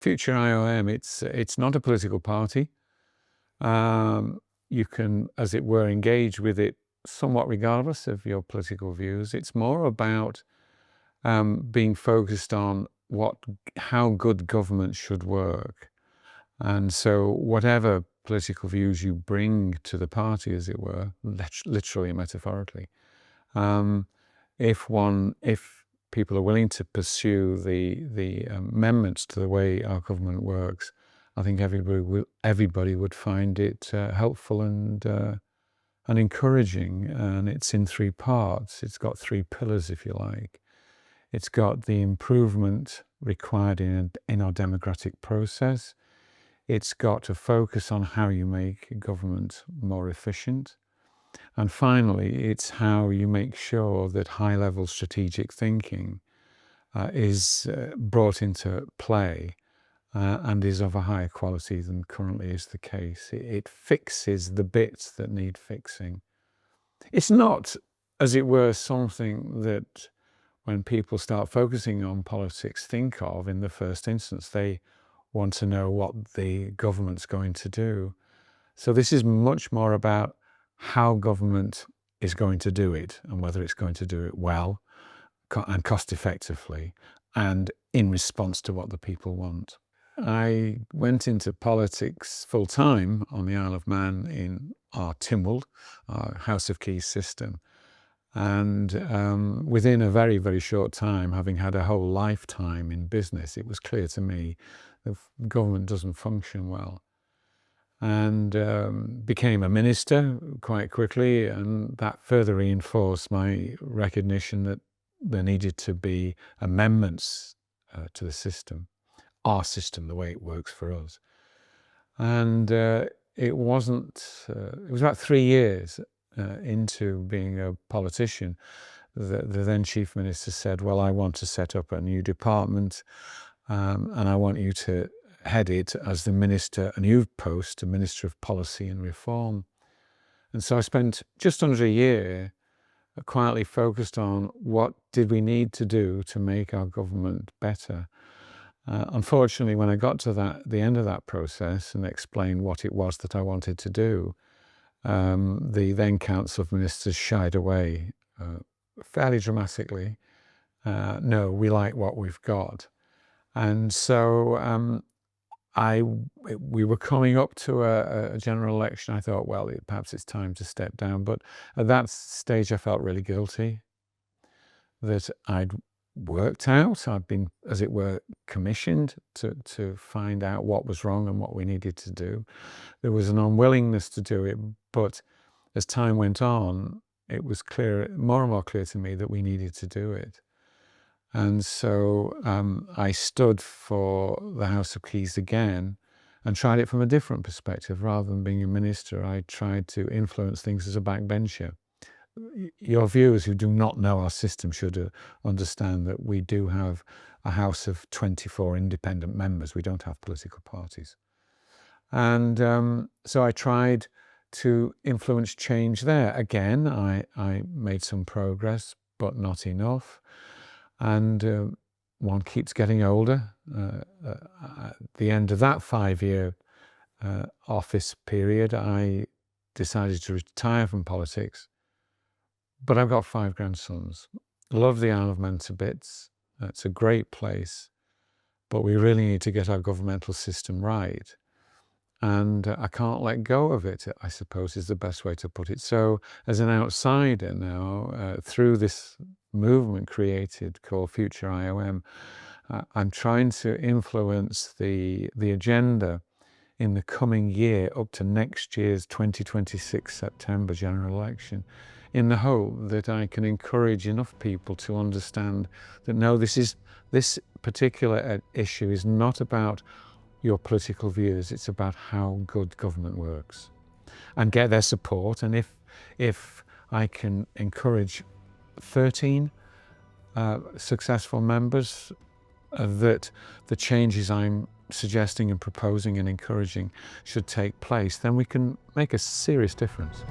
Future IOM, it's not a political party. You can, as it were, engage with it somewhat regardless of your political views. It's more about being focused on how good government should work. And so whatever political views you bring to the party, as it were, literally and metaphorically, um, if people are willing to pursue the amendments to the way our government works, I think everybody would find it helpful and encouraging. And it's in three parts. It's got three pillars, if you like. It's got the improvement required in our democratic process. It's got to focus on how you make government more efficient. And finally, it's how you make sure that high-level strategic thinking is brought into play and is of a higher quality than currently is the case. It fixes the bits that need fixing. It's not, as it were, something that when people start focusing on politics think of in the first instance. They want to know what the government's going to do. So this is much more about how government is going to do it and whether it's going to do it well and cost effectively and in response to what the people want. I went into politics full time on the Isle of Man in our Tynwald, our House of Keys system. And within a very, very short time, having had a whole lifetime in business, it was clear to me that government doesn't function well. And became a minister quite quickly, and that further reinforced my recognition that there needed to be amendments to the system, our system, the way it works for us. And it was about 3 years into being a politician, the then Chief Minister said, well, I want to set up a new department and I want you to head it as the minister, a new post, a Minister of Policy and Reform. And so I spent just under a year quietly focused on what did we need to do to make our government better. Unfortunately, when I got to the end of that process and explained what it was that I wanted to do, the then Council of Ministers shied away fairly dramatically. No, we like what we've got. And so we were coming up to a general election. I thought, well, perhaps it's time to step down. But at that stage, I felt really guilty that I'd worked out. I'd been, as it were, commissioned to find out what was wrong and what we needed to do. There was an unwillingness to do it, but as time went on, it was more and more clear to me that we needed to do it. And so I stood for the House of Keys again and tried it from a different perspective. Rather than being a minister, I tried to influence things as a backbencher. Your viewers who do not know our system should understand that we do have a House of 24 independent members. We don't have political parties. And so I tried to influence change there. Again, I made some progress, but not enough. And one keeps getting older. At the end of that 5-year office period, I decided to retire from politics. But I've got 5 grandsons. Love the Isle of Man to bits. It's a great place. But we really need to get our governmental system right. And I can't let go of it, I suppose, is the best way to put it. So as an outsider now, through this movement created called Future IOM, I'm trying to influence the agenda in the coming year up to next year's 2026 September general election, in the hope that I can encourage enough people to understand that no, this particular issue is not about your political views, it's about how good government works, and get their support. And if I can encourage 13 successful members, that the changes I'm suggesting and proposing and encouraging should take place, then we can make a serious difference.